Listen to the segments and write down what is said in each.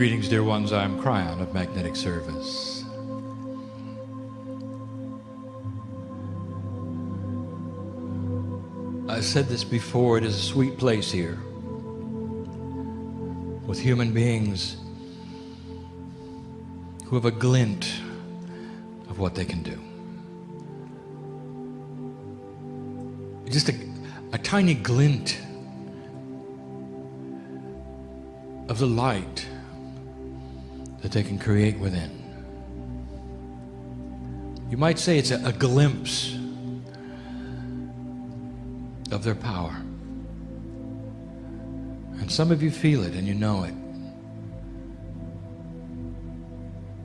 Greetings, dear ones. I'm Kryon of Magnetic Service. I've said this before, it is a sweet place here with human beings who have a glint of what they can do. Just a tiny glint of the light that they can create within. You might say it's a glimpse of their power. And some of you feel it and you know it.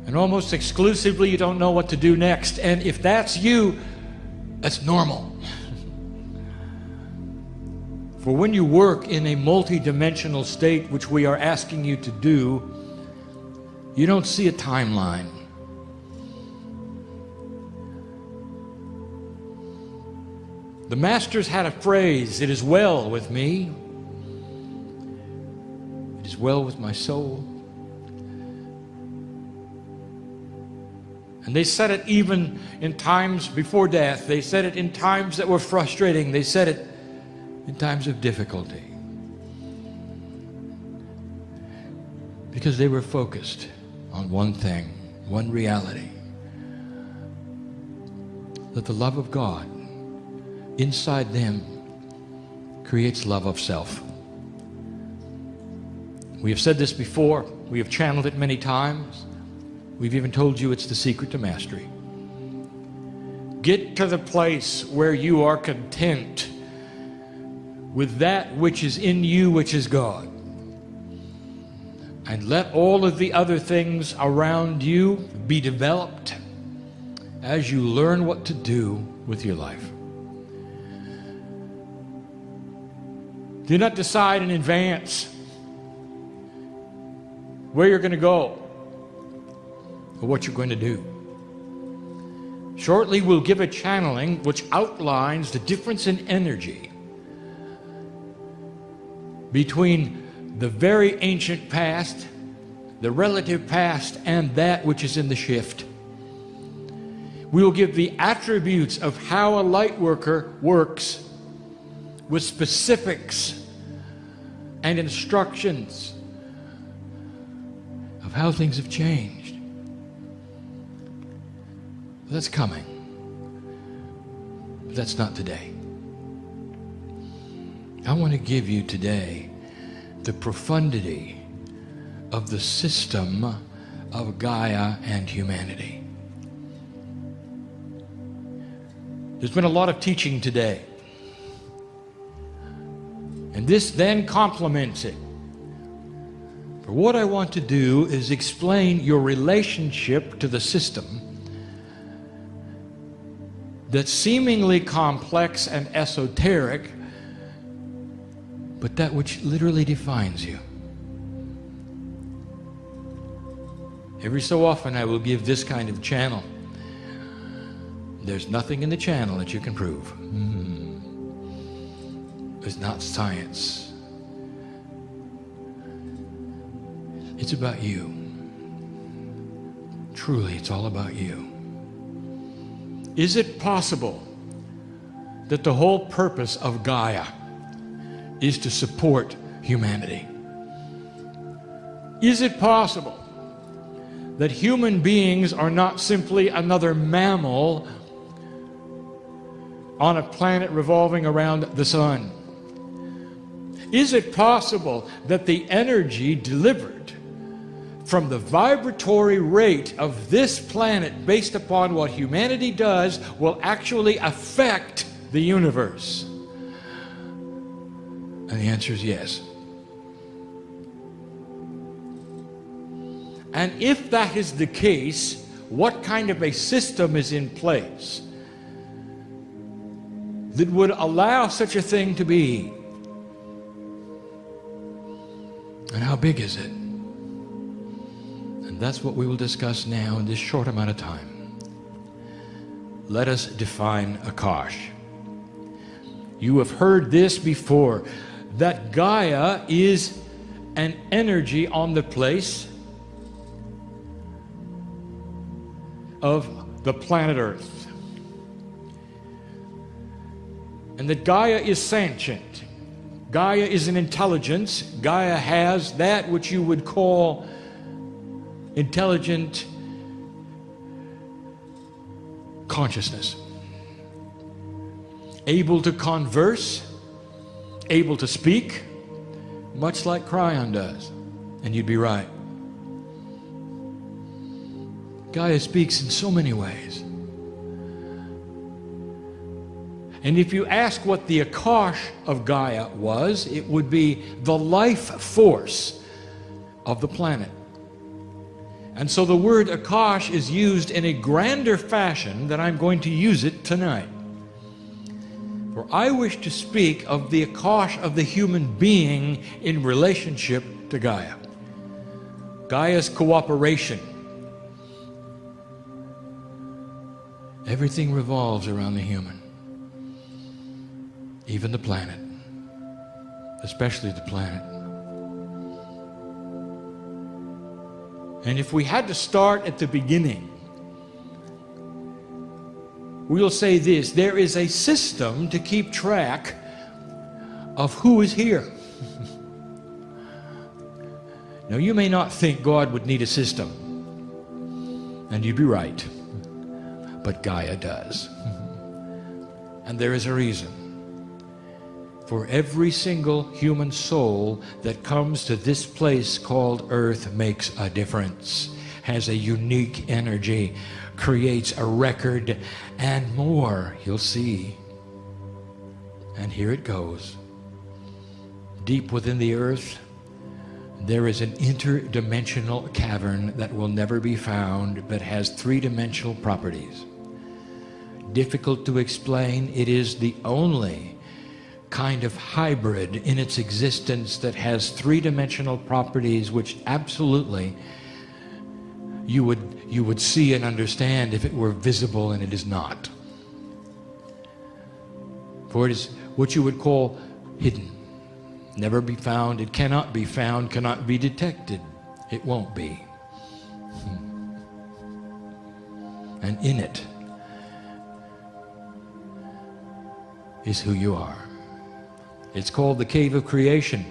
And almost exclusively you don't know what to do next. And if that's you, that's normal. For when you work in a multi-dimensional state, which we are asking you to do, you don't see a timeline. The masters had a phrase, "It is well with me. It is well with my soul." And they said it even in times before death. They said it in times that were frustrating. They said it in times of difficulty. Because they were focused on one thing, one reality. That the love of God inside them creates love of self. We have said this before. We have channeled it many times. We've even told you it's the secret to mastery. Get to the place where you are content with that which is in you, which is God. And let all of the other things around you be developed as you learn what to do with your life. Do not decide in advance where you're going to go or what you're going to do. Shortly we'll give a channeling which outlines the difference in energy between the very ancient past, the relative past, and that which is in the shift. We will give the attributes of how a light worker works with specifics and instructions of how things have changed. That's coming. But that's not today. I want to give you today the profundity of the system of Gaia and humanity. There's been a lot of teaching today. And this then complements it. For what I want to do is explain your relationship to the system that's seemingly complex and esoteric, but that which literally defines you. Every so often I will give this kind of channel. There's nothing in the channel that you can prove. It's not science. It's about you. Truly, it's all about you. Is it possible that the whole purpose of Gaia is to support humanity? Is it possible that human beings are not simply another mammal on a planet revolving around the sun? Is it possible that the energy delivered from the vibratory rate of this planet based upon what humanity does will actually affect the universe? And the answer is yes. And if that is the case, what kind of a system is in place that would allow such a thing to be? And how big is it? And that's what we will discuss now in this short amount of time. Let us define Akash. You have heard this before, that Gaia is an energy on the place of the planet Earth. And that Gaia is sentient. Gaia is an intelligence. Gaia has that which you would call intelligent consciousness. Able to converse, able to speak, much like Kryon does. And you'd be right. Gaia speaks in so many ways. And if you ask what the Akash of Gaia was, it would be the life force of the planet. And so the word Akash is used in a grander fashion than I'm going to use it tonight. For I wish to speak of the Akash of the human being in relationship to Gaia. Gaia's cooperation. Everything revolves around the human. Even the planet. Especially the planet. And if we had to start at the beginning, we'll say this: there is a system to keep track of who is here. Now, you may not think God would need a system, and you'd be right, but Gaia does. And there is a reason. For every single human soul that comes to this place called Earth makes a difference, has a unique energy, creates a record, and more, you'll see. And here it goes. Deep within the earth, there is an interdimensional cavern that will never be found, but has three-dimensional properties. Difficult to explain, it is the only kind of hybrid in its existence that has three-dimensional properties which absolutely you would see and understand if it were visible, and it is not. For it is what you would call hidden. Never be found, it cannot be found, cannot be detected. It won't be. And in it is who you are. It's called the Cave of Creation.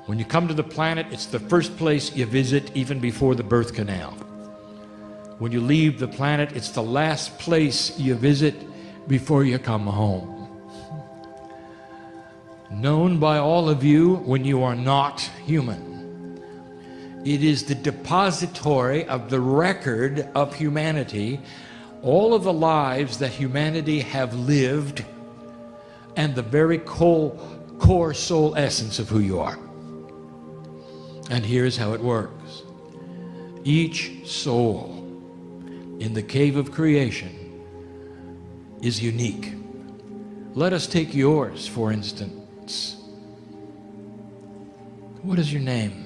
When you come to the planet, it's the first place you visit even before the birth canal. When you leave the planet, it's the last place you visit before you come home. Known by all of you when you are not human. It is the depository of the record of humanity, all of the lives that humanity have lived, and the very core soul essence of who you are. And here's how it works. Each soul in the cave of creation is unique. Let us take yours, for instance. What is your name?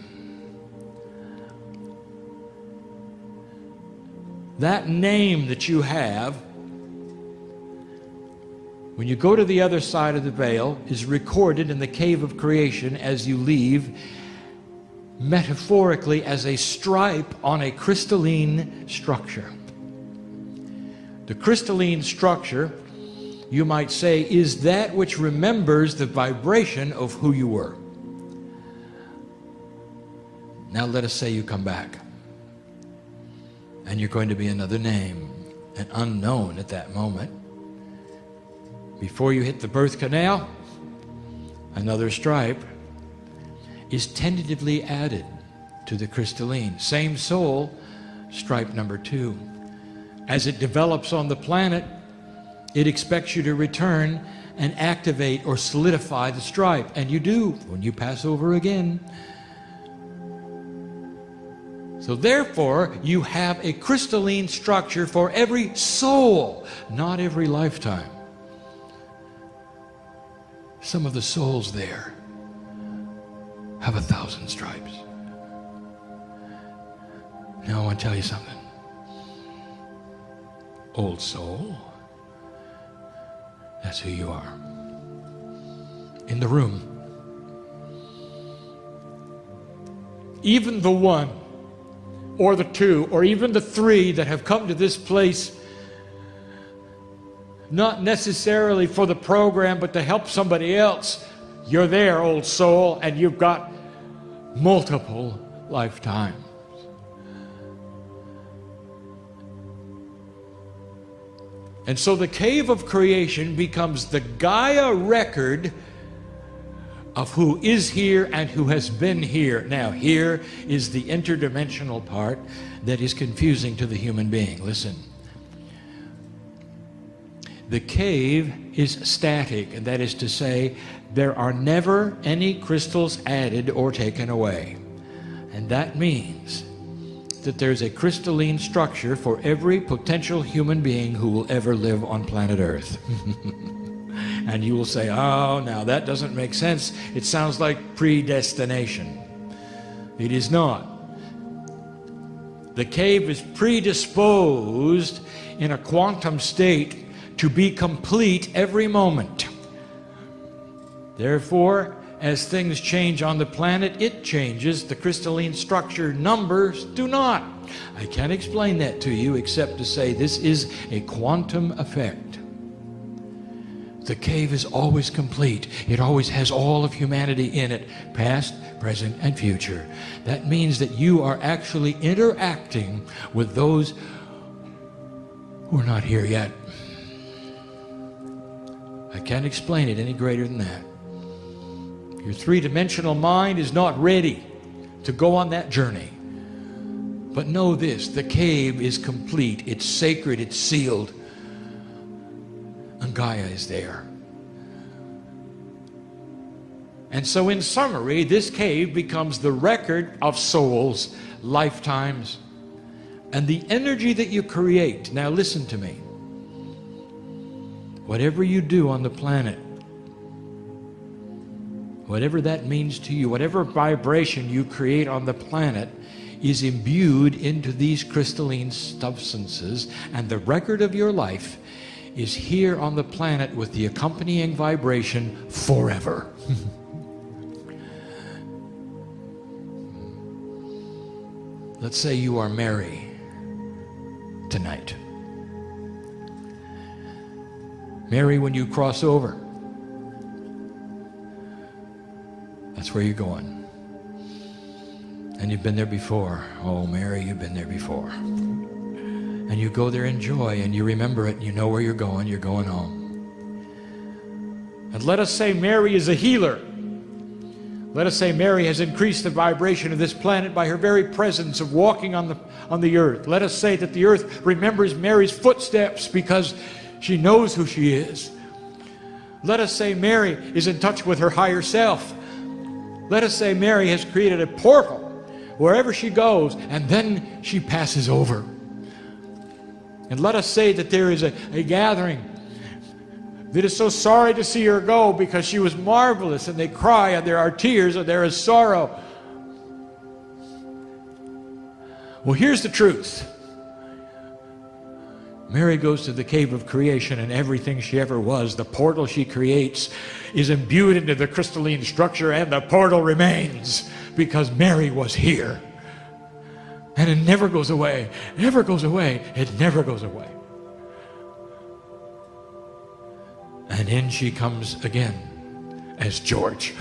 That name that you have, when you go to the other side of the veil, is recorded in the cave of creation as you leave, metaphorically as a stripe on a crystalline structure. The crystalline structure, you might say, is that which remembers the vibration of who you were. Now let us say you come back, and you're going to be another name, an unknown at that moment. Before you hit the birth canal, another stripe is tentatively added to the crystalline. Same soul, stripe number 2. As it develops on the planet, it expects you to return and activate or solidify the stripe. And you do when you pass over again. So therefore, you have a crystalline structure for every soul, not every lifetime. Some of the souls there have 1,000 stripes. Now I want to tell you something. Old soul, that's who you are. In the room. Even the one or the two, or even the three that have come to this place, not necessarily for the program, but to help somebody else, you're there, old soul, and you've got multiple lifetimes. And so the cave of creation becomes the Gaia record of who is here and who has been here. Now, here is the interdimensional part that is confusing to the human being. Listen. The cave is static, and that is to say, there are never any crystals added or taken away. And that means that there's a crystalline structure for every potential human being who will ever live on planet Earth. And you will say, oh, now that doesn't make sense. It sounds like predestination. It is not. The cave is predisposed in a quantum state to be complete every moment. Therefore, as things change on the planet, it changes. The crystalline structure numbers do not. I can't explain that to you except to say this is a quantum effect. The cave is always complete. It always has all of humanity in it, past, present, and future. That means that you are actually interacting with those who are not here yet. I can't explain it any greater than that. Your three-dimensional mind is not ready to go on that journey. But know this, the cave is complete, it's sacred, it's sealed, and Gaia is there. And so in summary, this cave becomes the record of souls, lifetimes, and the energy that you create. Now listen to me. Whatever you do on the planet, whatever that means to you, whatever vibration you create on the planet is imbued into these crystalline substances, and the record of your life is here on the planet with the accompanying vibration forever. Let's say you are Mary tonight. Mary, when you cross over, that's where you're going. And you've been there before. Oh, Mary, you've been there before. And you go there in joy, and you remember it, and you know where you're going home. And let us say Mary is a healer. Let us say Mary has increased the vibration of this planet by her very presence of walking on the earth. Let us say that the earth remembers Mary's footsteps because she knows who she is. Let us say Mary is in touch with her higher self. Let us say Mary has created a portal wherever she goes, and then she passes over. And let us say that there is a gathering that is so sorry to see her go because she was marvelous, and they cry, and there are tears, and there is sorrow. Well, here's the truth. Mary goes to the cave of creation, and everything she ever was, the portal she creates, is imbued into the crystalline structure, and the portal remains because Mary was here. And it never goes away, never goes away, it never goes away. And in she comes again as George.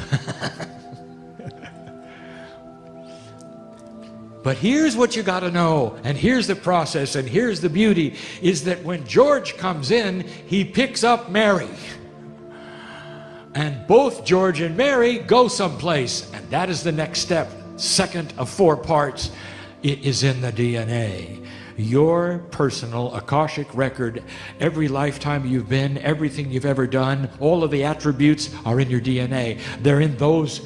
But here's what you got to know, and here's the process, and here's the beauty, is that when George comes in, he picks up Mary. And both George and Mary go someplace, and that is the next step, second of 4 parts. It is in the DNA. Your personal Akashic record, every lifetime you've been, everything you've ever done, all of the attributes are in your DNA. They're in those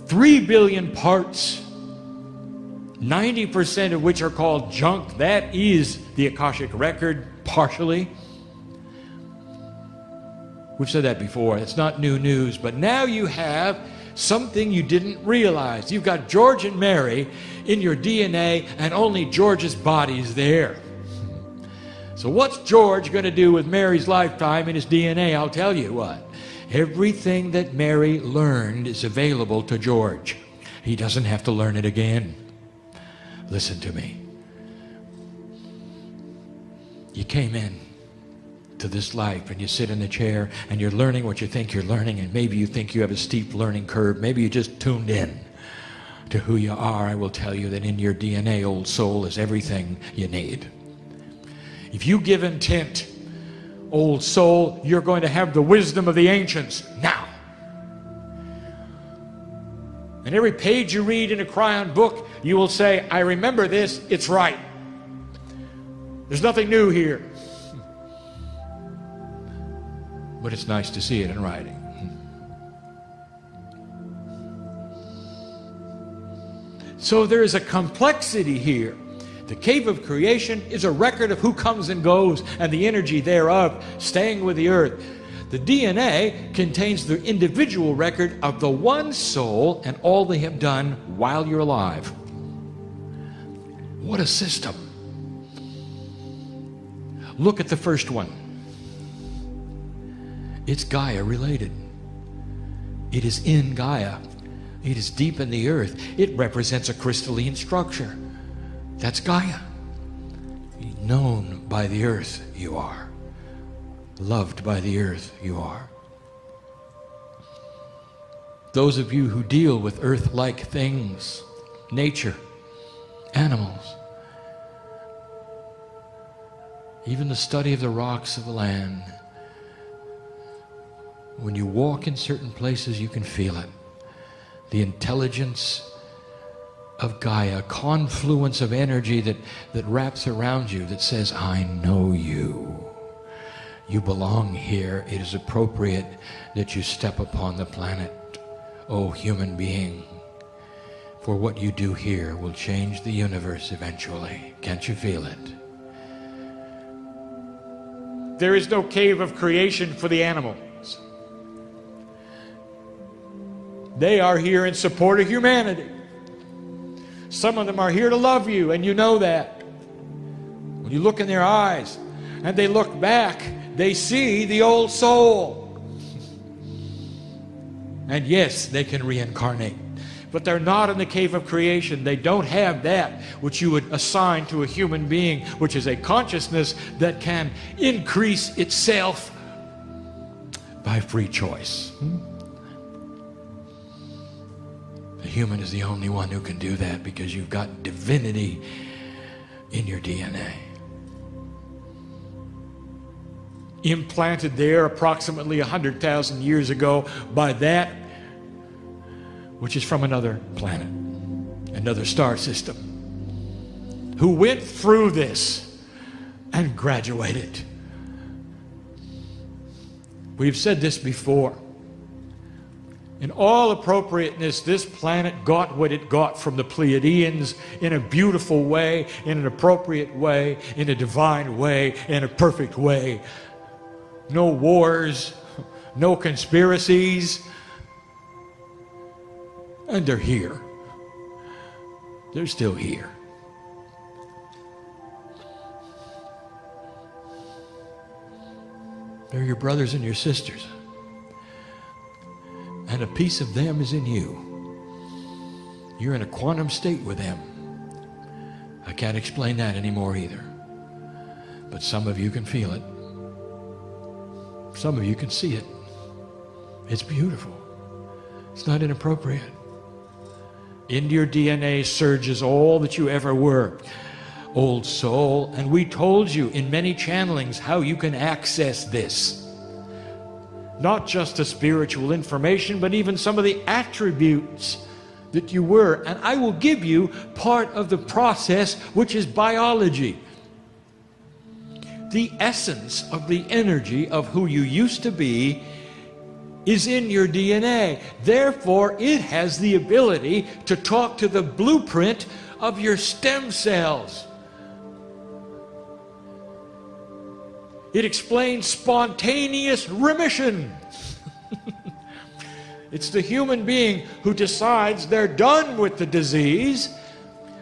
3 billion parts, 90% of which are called junk. That is the Akashic record, partially. We've said that before. It's not new news. But now you have something you didn't realize. You've got George and Mary in your DNA, and only George's body's there. So what's George going to do with Mary's lifetime in his DNA? I'll tell you what. Everything that Mary learned is available to George. He doesn't have to learn it again. Listen to me. You came in to this life and you sit in the chair and you're learning what you think you're learning, and maybe you think you have a steep learning curve. Maybe you just tuned in to who you are. I will tell you that in your DNA, old soul, is everything you need. If you give intent, old soul, you're going to have the wisdom of the ancients now. And every page you read in a Kryon book, you will say, I remember this, it's right. There's nothing new here. But it's nice to see it in writing. So there is a complexity here. The cave of creation is a record of who comes and goes and the energy thereof staying with the earth. The DNA contains the individual record of the one soul and all they have done while you're alive. What a system. Look at the first one. It's Gaia related. It is in Gaia. It is deep in the earth. It represents a crystalline structure. That's Gaia. Known by the earth you are. Loved by the earth you are. Those of you who deal with earth-like things, nature, animals, even the study of the rocks of the land, when you walk in certain places, you can feel it. The intelligence of Gaia, a confluence of energy that wraps around you, that says, I know you. You belong here. It is appropriate that you step upon the planet, O human being. For what you do here will change the universe eventually. Can't you feel it? There is no cave of creation for the animals. They are here in support of humanity. Some of them are here to love you, and you know that. When you look in their eyes and they look back, they see the old soul. And yes, they can reincarnate. But they're not in the cave of creation. They don't have that which you would assign to a human being, which is a consciousness that can increase itself by free choice. The human is the only one who can do that, because you've got divinity in your DNA. Implanted there approximately 100,000 years ago by that which is from another planet, another star system, who went through this and graduated. We've said this before. In all appropriateness, this planet got what it got from the Pleiadians in a beautiful way, in an appropriate way, in a divine way, in a perfect way. No wars, no conspiracies. And they're here. They're still here. They're your brothers and your sisters. And a piece of them is in you. You're in a quantum state with them. I can't explain that anymore either. But some of you can feel it. Some of you can see it. It's beautiful. It's not inappropriate. Into your DNA surges all that you ever were, old soul. And we told you in many channelings how you can access this. Not just the spiritual information, but even some of the attributes that you were. And I will give you part of the process, which is biology. The essence of the energy of who you used to be is in your DNA. Therefore, it has the ability to talk to the blueprint of your stem cells. It explains spontaneous remission. It's the human being who decides they're done with the disease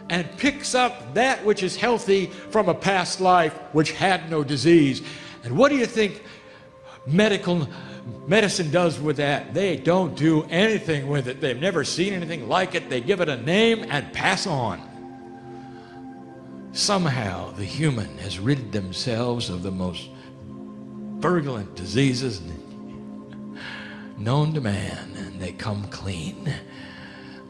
and picks up that which is healthy from a past life which had no disease. And what do you think medicine does with that? They don't do anything with it. They've never seen anything like it. They give it a name and pass on. somehow the human has rid themselves of the most virulent diseases known to man, and they come clean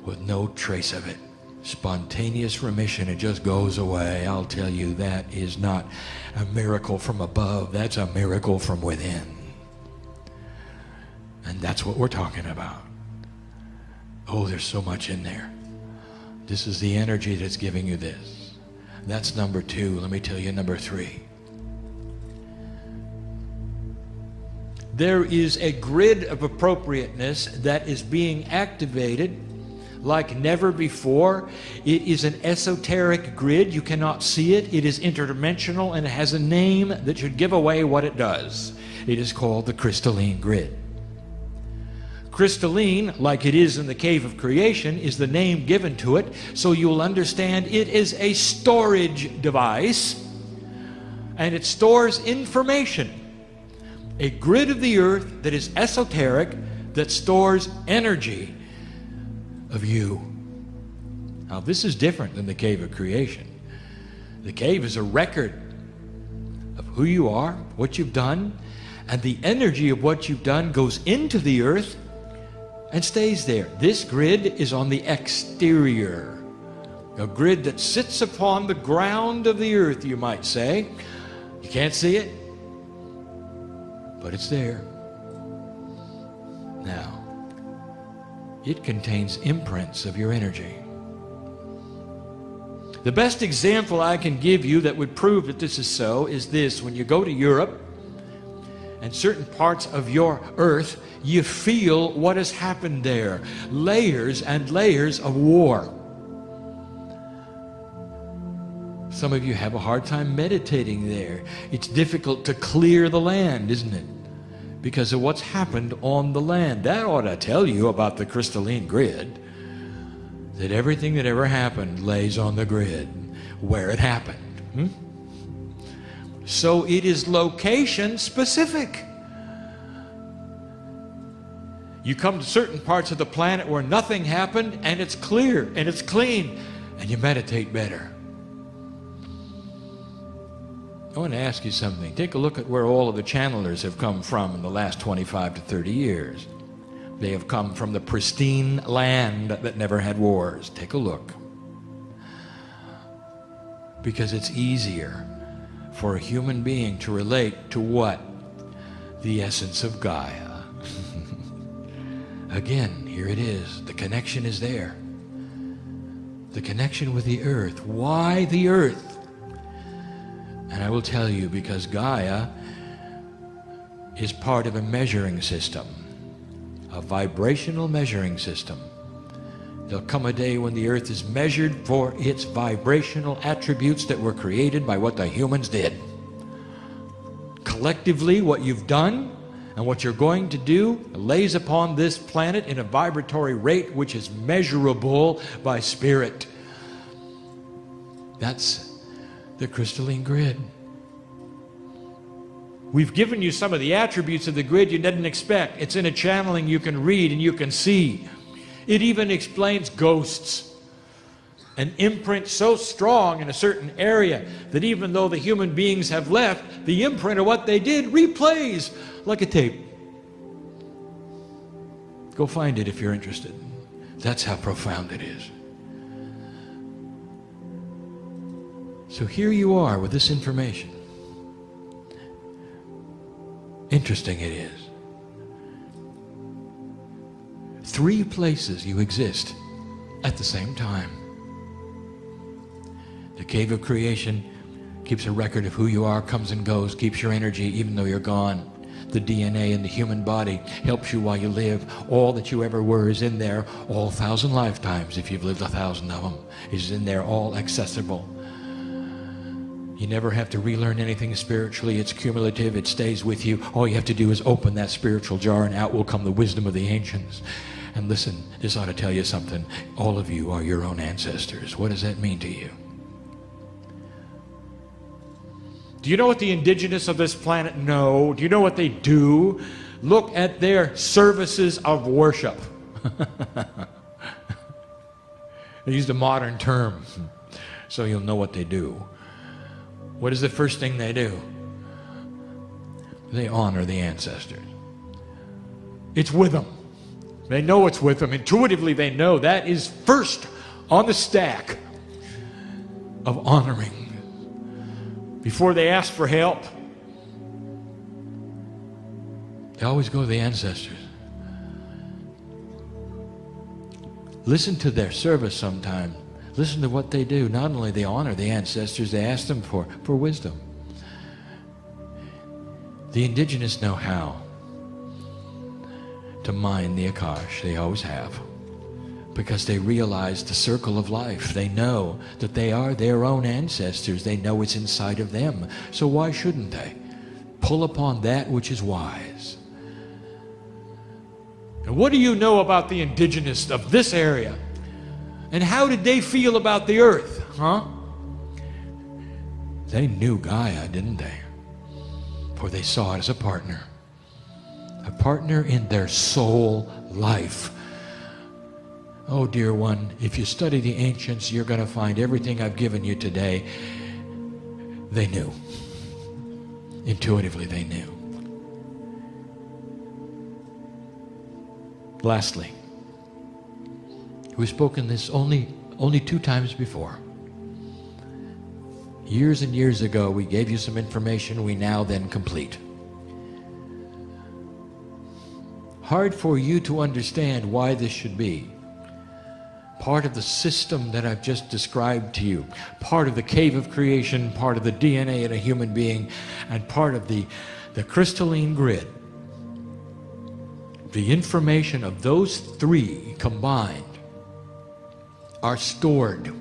with no trace of it. Spontaneous remission, it just goes away. I'll tell you, that is not a miracle from above. That's a miracle from within. And that's what we're talking about. Oh, there's so much in there. This is the energy that's giving you this. That's number 2. Let me tell you number 3. There is a grid of appropriateness that is being activated like never before. It is an esoteric grid. You cannot see it. It is interdimensional, and it has a name that should give away what it does. It is called the crystalline grid. Crystalline, like it is in the cave of creation, is the name given to it, so you'll understand it is a storage device, and it stores information. A grid of the earth that is esoteric, that stores energy of you. Now, this is different than the cave of creation. The cave is a record of who you are, what you've done, and the energy of what you've done goes into the earth and stays there. This grid is on the exterior, a grid that sits upon the ground of the earth, you might say. You can't see it, but it's there. Now, it contains imprints of your energy. The best example I can give you that would prove that this is so is this. When you go to Europe and certain parts of your earth, you feel what has happened there. Layers and layers of war. Some of you have a hard time meditating there. It's difficult to clear the land, isn't it? Because of what's happened on the land. That ought to tell you about the crystalline grid, that everything that ever happened lays on the grid where it happened. So it is location specific. You come to certain parts of the planet where nothing happened, and it's clear and it's clean, and you meditate better. I want to ask you something. Take a look at where all of the channelers have come from in the last 25 to 30 years. They have come from the pristine land that never had wars. Take a look. Because it's easier for a human being to relate to what? The essence of Gaia. Again, here it is. The connection is there. The connection with the earth. Why the earth? And I will tell you, because Gaia is part of a measuring system, a vibrational measuring system. There'll come a day when the earth is measured for its vibrational attributes that were created by what the humans did. Collectively, what you've done and what you're going to do lays upon this planet in a vibratory rate which is measurable by spirit. That's the crystalline grid. We've given you some of the attributes of the grid you didn't expect. It's in a channeling you can read and you can see. It even explains ghosts. An imprint so strong in a certain area that even though the human beings have left, the imprint of what they did replays like a tape. Go find it if you're interested. That's how profound it is. So here you are with this information. Interesting it is. 3 places you exist at the same time. The cave of creation keeps a record of who you are, comes and goes, keeps your energy even though you're gone. The DNA in the human body helps you while you live. All that you ever were is in there. All 1,000 lifetimes, if you've lived 1,000 of them, is in there, all accessible. You never have to relearn anything spiritually. It's cumulative. It stays with you. All you have to do is open that spiritual jar, and out will come the wisdom of the ancients. And listen, this ought to tell you something. All of you are your own ancestors. What does that mean to you? Do you know what the indigenous of this planet know? Do you know what they do? Look at their services of worship. I used a modern term. so you'll know what they do. What is the first thing they do? They honor the ancestors. It's with them. They know it's with them. Intuitively, they know that is first on the stack of honoring. Before they ask for help, they always go to the ancestors. Listen to their service sometime. Listen to what they do. Not only they honor the ancestors, they ask them for wisdom. The indigenous know how to mine the Akash. They always have. Because they realize the circle of life. They know that they are their own ancestors. They know it's inside of them. So why shouldn't they pull upon that which is wise? And what do you know about the indigenous of this area? And how did they feel about the earth? Huh? They knew Gaia, didn't they? For they saw it as a partner. A partner in their soul life. Oh, dear one, if you study the ancients, you're going to find everything I've given you today. They knew. Intuitively, they knew. Lastly, we've spoken this only 2 times before. Years and years ago, we gave you some information we now then complete. Hard for you to understand why this should be. Part of the system that I've just described to you, part of the cave of creation, part of the DNA in a human being, and part of the crystalline grid. The information of those 3 combined are stored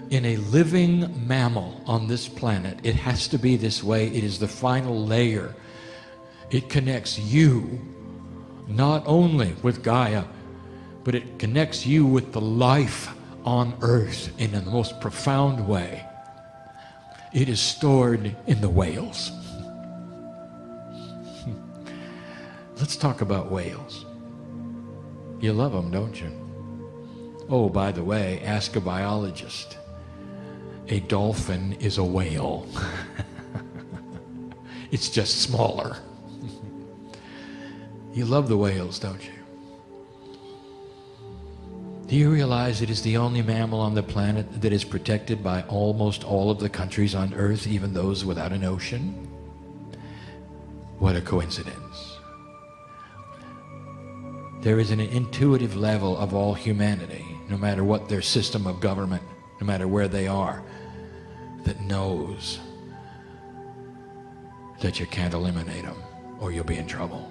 in a living mammal on this planet. It has to be this way. It is the final layer. It connects you not only with Gaia, but it connects you with the life on earth in the most profound way. It is stored in the whales. Let's talk about whales. You love them, don't you? Oh, by the way, ask a biologist. A dolphin is a whale. It's just smaller. You love the whales, don't you? Do you realize it is the only mammal on the planet that is protected by almost all of the countries on Earth, even those without an ocean? What a coincidence. There is an intuitive level of all humanity, no matter what their system of government, no matter where they are, that knows that you can't eliminate them or you'll be in trouble.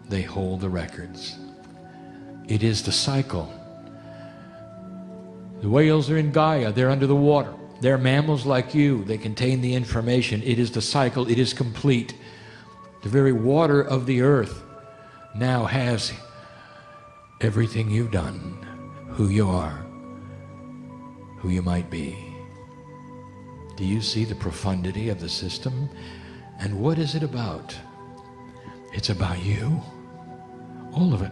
They hold the records. It is the cycle. The whales are in Gaia. They're under the water. They're mammals like you. They contain the information. It is the cycle. It is complete. The very water of the earth now has everything you've done, who you are, who you might be. Do you see the profundity of the system? And what is it about? It's about you. All of it.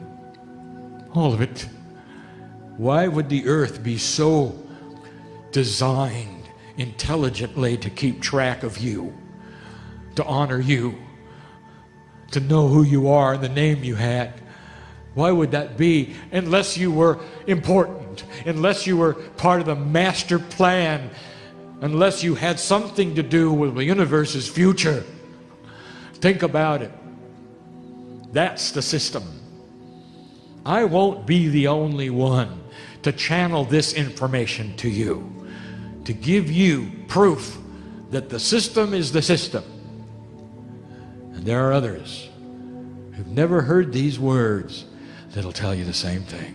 All of it. Why would the earth be so designed intelligently to keep track of you, to honor you, to know who you are and the name you had? Why would that be unless you were important, unless you were part of the master plan, unless you had something to do with the universe's future? Think about it. That's the system. I won't be the only one to channel this information to you, to give you proof that the system is the system. And there are others who've never heard these words that'll tell you the same thing.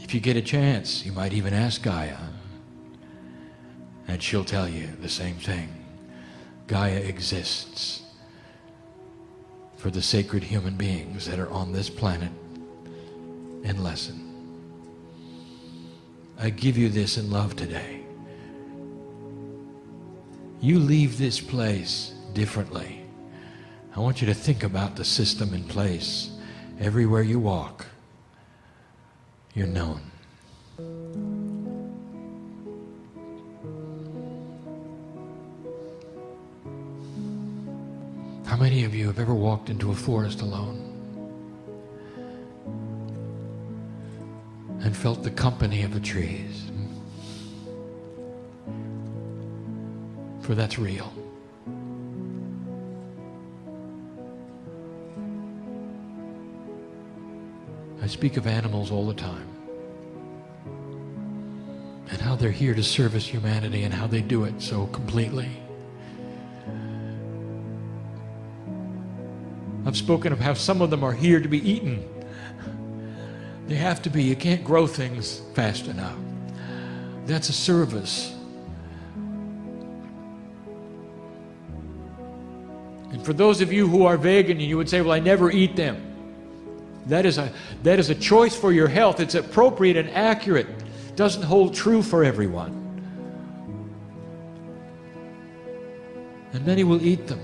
If you get a chance, you might even ask Gaia, and she'll tell you the same thing. Gaia exists for the sacred human beings that are on this planet and lesson. I give you this in love today. You leave this place differently. I want you to think about the system in place everywhere you walk. You're known. How many of you have ever walked into a forest alone and felt the company of the trees? For that's real. I speak of animals all the time and how they're here to service humanity and how they do it so completely. I've spoken of how some of them are here to be eaten. They have to be. You can't grow things fast enough. That's a service. And for those of you who are vegan, you would say, well, I never eat them. That is a choice for your health. It's appropriate and accurate. It doesn't hold true for everyone. And many will eat them.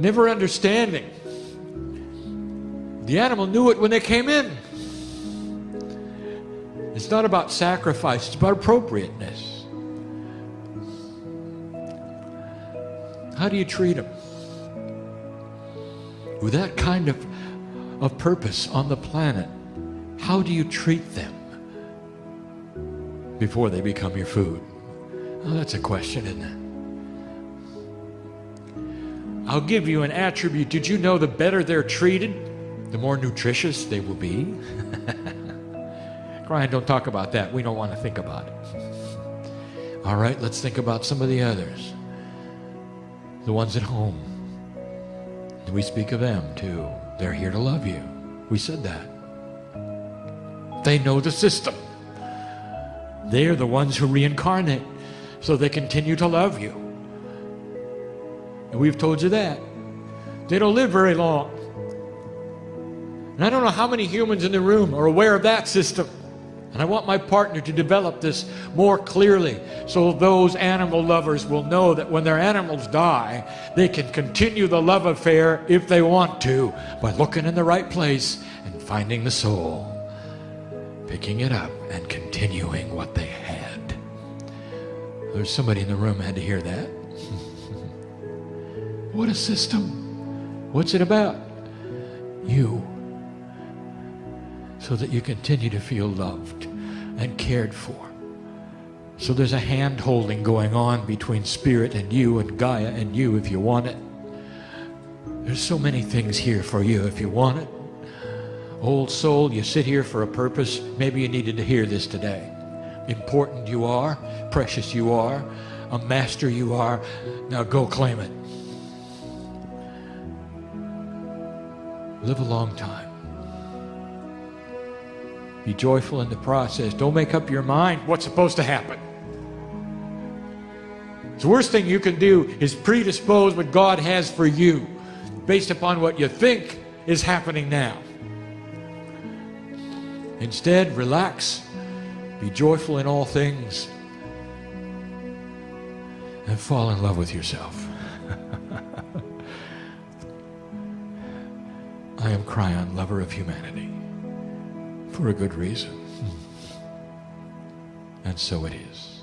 Never understanding. The animal knew it when they came in. It's not about sacrifice, it's about appropriateness. How do you treat them? With that kind of purpose on the planet, how do you treat them before they become your food? Well, that's a question, isn't it? I'll give you an attribute. Did you know the better they're treated, the more nutritious they will be? Kryon, don't talk about that. We don't want to think about it. All right, let's think about some of the others. The ones at home. We speak of them too. They're here to love you. We said that. They know the system. They're the ones who reincarnate, so they continue to love you. And we've told you that. They don't live very long. And I don't know how many humans in the room are aware of that system. And I want my partner to develop this more clearly so those animal lovers will know that when their animals die, they can continue the love affair if they want to by looking in the right place and finding the soul, picking it up and continuing what they had. There's somebody in the room who had to hear that. What a system. What's it about? You. So that you continue to feel loved and cared for. So there's a hand-holding going on between Spirit and you and Gaia and you if you want it. There's so many things here for you if you want it. Old soul, you sit here for a purpose. Maybe you needed to hear this today. Important you are, precious you are, a master you are. Now go claim it. Live a long time. Be joyful in the process. Don't make up your mind what's supposed to happen. The worst thing you can do is predispose what God has for you based upon what you think is happening now. Instead, relax. Be joyful in all things. And fall in love with yourself. I am Kryon, lover of humanity. For a good reason. And so it is.